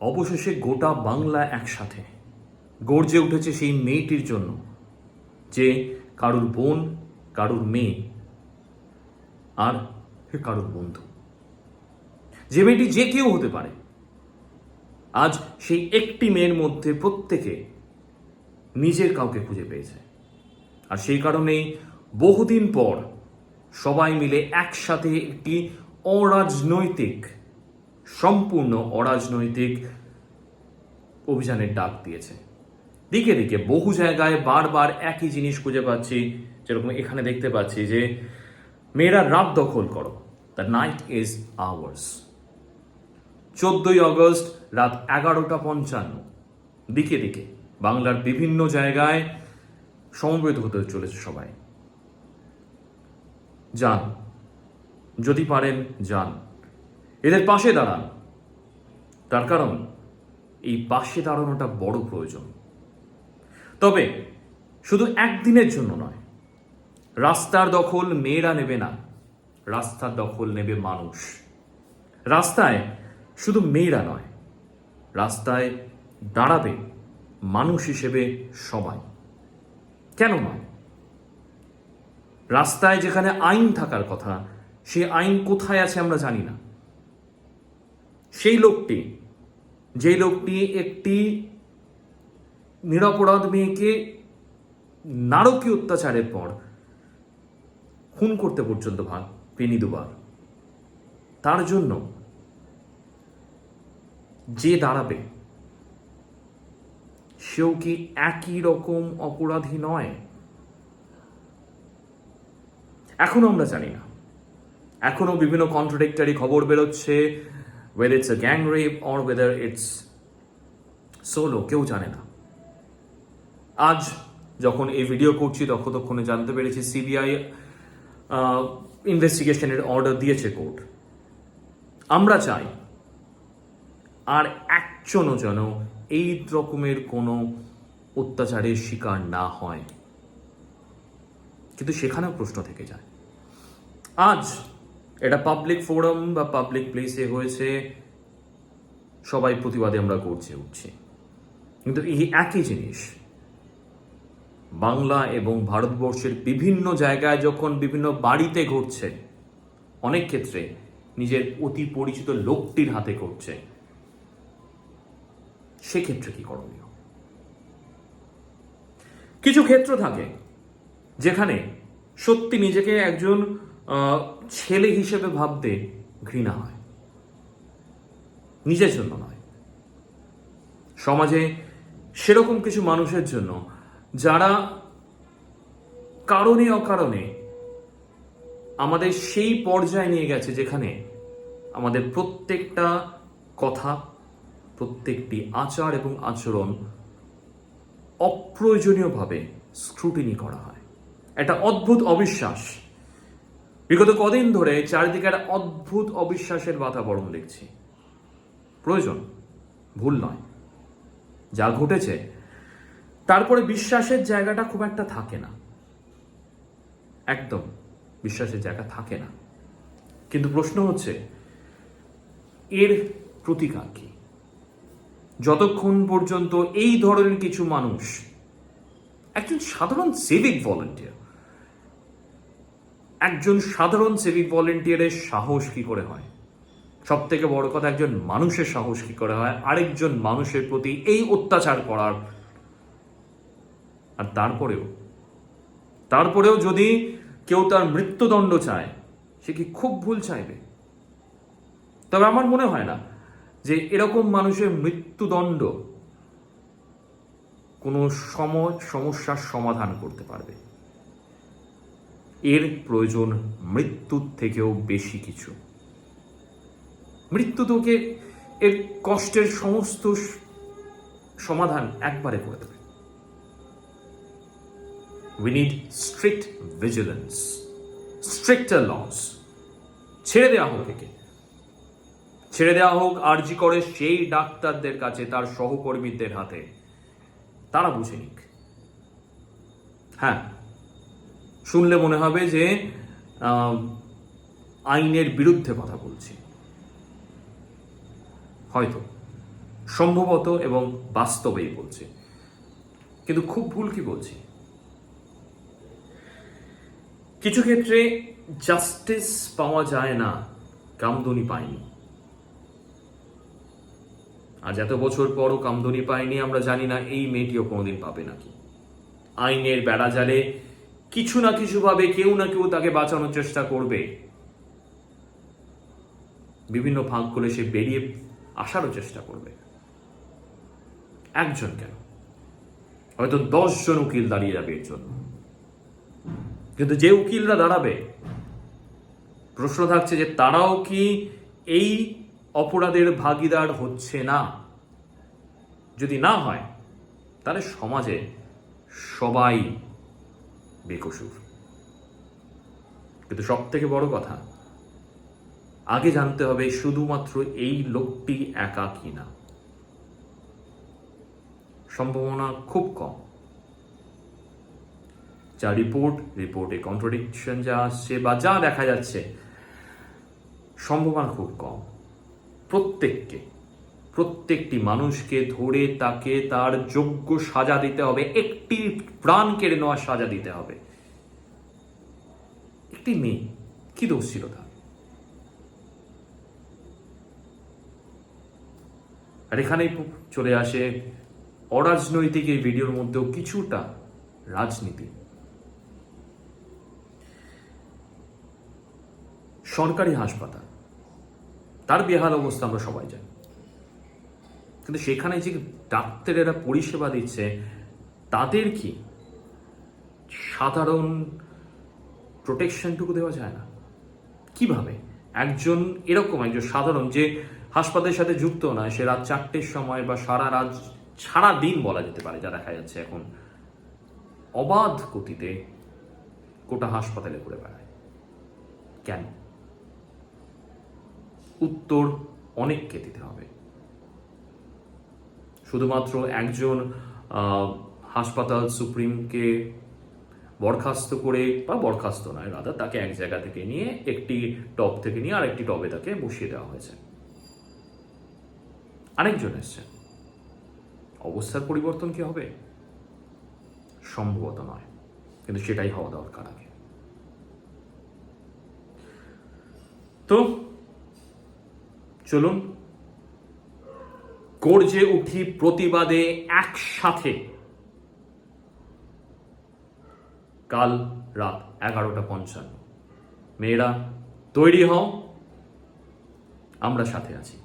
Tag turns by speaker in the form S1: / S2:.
S1: অবশেষে গোটা বাংলা একসাথে গর্জে উঠেছে সেই মেয়েটির জন্য, যে কারুর বোন, কারুর মেয়ে আর কারুর বন্ধু, যে মেয়েটি যে কেউ হতে পারে। আজ সেই একটি মেয়ের মধ্যে প্রত্যেকে নিজের কাউকে খুঁজে পেয়েছে। আর সেই কারণেই বহুদিন পর সবাই মিলে একসাথে একটি অরাজনৈতিক, সম্পূর্ণ অরাজনৈতিক অভিযানের ডাক দিয়েছে। দিকে দিকে বহু জায়গায় বারবার একই জিনিস খুঁজে পাচ্ছি। যেরকম এখানে দেখতে পাচ্ছি যে মেয়েরা রাত দখল করো, দ্য নাইট ইজ আওয়ার্স। 14ই আগস্ট রাত 11:55 দিকে দিকে বাংলার বিভিন্ন জায়গায় সমবেত হতে চলেছে সবাই। যান, যদি পারেন যান, এদের পাশে দাঁড়ান। তার কারণ এই পাশে দাঁড়ানোটা বড় প্রয়োজন। তবে শুধু একদিনের জন্য নয়। রাস্তার দখল মেয়েরা নেবে না, রাস্তার দখল নেবে মানুষ। রাস্তায় শুধু মেয়েরা নয়, রাস্তায় দাঁড়াবে মানুষ হিসেবে সবাই। কেন নয়? রাস্তায় যেখানে আইন থাকার কথা, সেই আইন কোথায় আছে আমরা জানি না। সেই লোকটি, যে লোকটি একটি নিরপরাধ মেয়েকে নারকীয় অত্যাচারের পর খুন করতে পর্যন্ত পেনি দুবার, তার জন্য যে দাঁড়াবে সেও কি একই রকম অপরাধী নয়? এখনো আমরা জানি না। এখনো বিভিন্ন কন্ট্রাডিক্টরি খবর বেরোচ্ছে, whether it's a gang rape or whether it's solo, কেউ জানে না। আজ যখন এই ভিডিও করছি ততক্ষণে জানতে পেরেছি সিবিআই ইনভেস্টিগেশনের অর্ডার দিয়েছে কোর্ট। আমরা চাই আর একজনও যেন এই রকমের কোনো অত্যাচারের শিকার না হয়, কিন্তু সেখানেও প্রশ্ন থেকে যায়। আজ এটা পাবলিক ফোরাম বা পাবলিক প্লেসে হয়েছে, সবাই প্রতিবাদে আমরা করছে উঠছি, কিন্তু এই একই জিনিস বাংলা এবং ভারতবর্ষের বিভিন্ন জায়গায় যখন বিভিন্ন বাড়িতে ঘটছে, অনেক ক্ষেত্রে নিজের অতি পরিচিত লোকটির হাতে ঘটছে, সেক্ষেত্রে কি করণীয়? কিছু ক্ষেত্র থাকে যেখানে সত্যি নিজেকে একজন ছেলে হিসেবে ভাবতে ঘৃণা হয়, নিজের জন্য নয়, সমাজে সেরকম কিছু মানুষের জন্য যারা কারণে অকারণে আমাদের সেই পর্যায়ে নিয়ে গেছে যেখানে আমাদের প্রত্যেকটা কথা, প্রত্যেকটি আচার এবং আচরণ অপ্রয়োজনীয়ভাবে স্ক্রুটিনি করা হয়। একটা অদ্ভুত অবিশ্বাস, বিগত কদিন ধরে চারিদিকে একটা অদ্ভুত অবিশ্বাসের বাতাবরণ দেখছি। প্রয়োজন, ভুল নয়, যা ঘটেছে তারপরে বিশ্বাসের জায়গাটা খুব একটা থাকে না, একদম বিশ্বাসের জায়গা থাকে না। কিন্তু প্রশ্ন হচ্ছে এর প্রতিকার কি? যতক্ষণ পর্যন্ত এই ধরনের কিছু মানুষ, একজন সাধারণ সিভিক ভলেন্টিয়ারের সাহস কি করে হয়? সব থেকে বড় কথা, একজন মানুষের সাহস কি করে হয় আরেকজন মানুষের প্রতি এই অত্যাচার করার? আর তারপরেও যদি কেউ তার মৃত্যুদণ্ড চায়, সে কি খুব ভুল চাইবে? তবে আমার মনে হয় না যে এরকম মানুষের মৃত্যুদণ্ড কোনো সমস্যার সমাধান করতে পারবে। এর প্রয়োজন মৃত্যুর থেকেও বেশি কিছু। মৃত্যু তোকে এর কষ্টের সমস্ত সমাধান একবারে করে দেবে। We need strict vigilance, stricter laws. ছেড়ে দেওয়া হোক একে, ছেড়ে দেওয়া হোক আরজি করে সেই ডাক্তারদের কাছে, তার সহকর্মীদের হাতে, তারা বুঝে নিক। হ্যাঁ, শুনলে মনে হবে যে আইনের বিরুদ্ধে কথা বলছি, হয়তো সম্ভবত এবং বাস্তবেই বলছি, কিন্তু খুব ভুল কি বলছি? কিছু ক্ষেত্রে জাস্টিস পাওয়া যায় না, কামদুনি পায়নি। আজ এত বছর পরও কামদুনি পায়নি, আমরা জানি না এই মেয়েটিও কোনোদিন পাবে নাকি। আইনের বেড়াজালে কিছু না কিছু ভাবে কেউ না কেউ তাকে বাঁচানোর চেষ্টা করবে, বিভিন্ন ফাঁক করে সে বেরিয়ে আসারও চেষ্টা করবে। একজন কেন, হয়তো 10 জন উকিল দাঁড়িয়ে যাবে এর জন্য, কিন্তু যে উকিলরা দাঁড়াবে, প্রশ্ন থাকছে যে তারাও কি এই অপরাধের ভাগীদার হচ্ছে না? যদি না হয় তাহলে সমাজে সবাই বেকসুর। কিন্তু সব থেকে বড় কথা, আগে জানতে হবে শুধুমাত্র এই লোকটি একা কিনা। সম্ভাবনা খুব কম। যা রিপোর্টে কন্ট্রাডিকশন যা আসছে বা যা দেখা যাচ্ছে, সম্ভাবনা খুব কম। প্রত্যেকটি মানুষকে ধরে তাকে তার যোগ্য সাজা দিতে হবে, একটি প্রাণ কেড়ে নেওয়ার সাজা দিতে হবে। একটি মেয়ে, কি দোষ ছিল তার? আর এখানেই চলে আসে অরাজনৈতিক এই ভিডিওর মধ্যেও কিছুটা রাজনীতি। সরকারি হাসপাতাল, তার বেহাল অবস্থা আমরা সবাই জানি, কিন্তু সেখানে যে ডাক্তারেরা পরিষেবা দিচ্ছে তাদের কি সাধারণ প্রোটেকশনটুকু দেওয়া যায় না? কিভাবে একজন সাধারণ যে হাসপাতালের সাথে যুক্ত নয়, সে রাত 4টের সময় বা সারা দিন বলা যেতে পারে, যা দেখা যাচ্ছে এখন, অবাধ গতিতে গোটা হাসপাতালে ঘুরে বেড়ায়, কেন? উত্তর অনেককে দিতে হবে। শুধুমাত্র একজন হাসপাতাল সুপ্রিমকে বরখাস্ত করে, বা বরখাস্ত নয়, তাকে এক জায়গা থেকে নিয়ে একটি টব থেকে নিয়ে আরেকটি টবে তাকে বসিয়ে দেওয়া হয়েছে। আরেকজন এসছে, অবস্থার পরিবর্তন কি হবে? সম্ভবত নয়, কিন্তু সেটাই হওয়া দরকার আগে। তো চলুন গর্জে উঠি প্রতিবাদে একসাথে। কাল রাত 11:55। মেয়েরা তৈরি হও, আমরা সাথে আছি।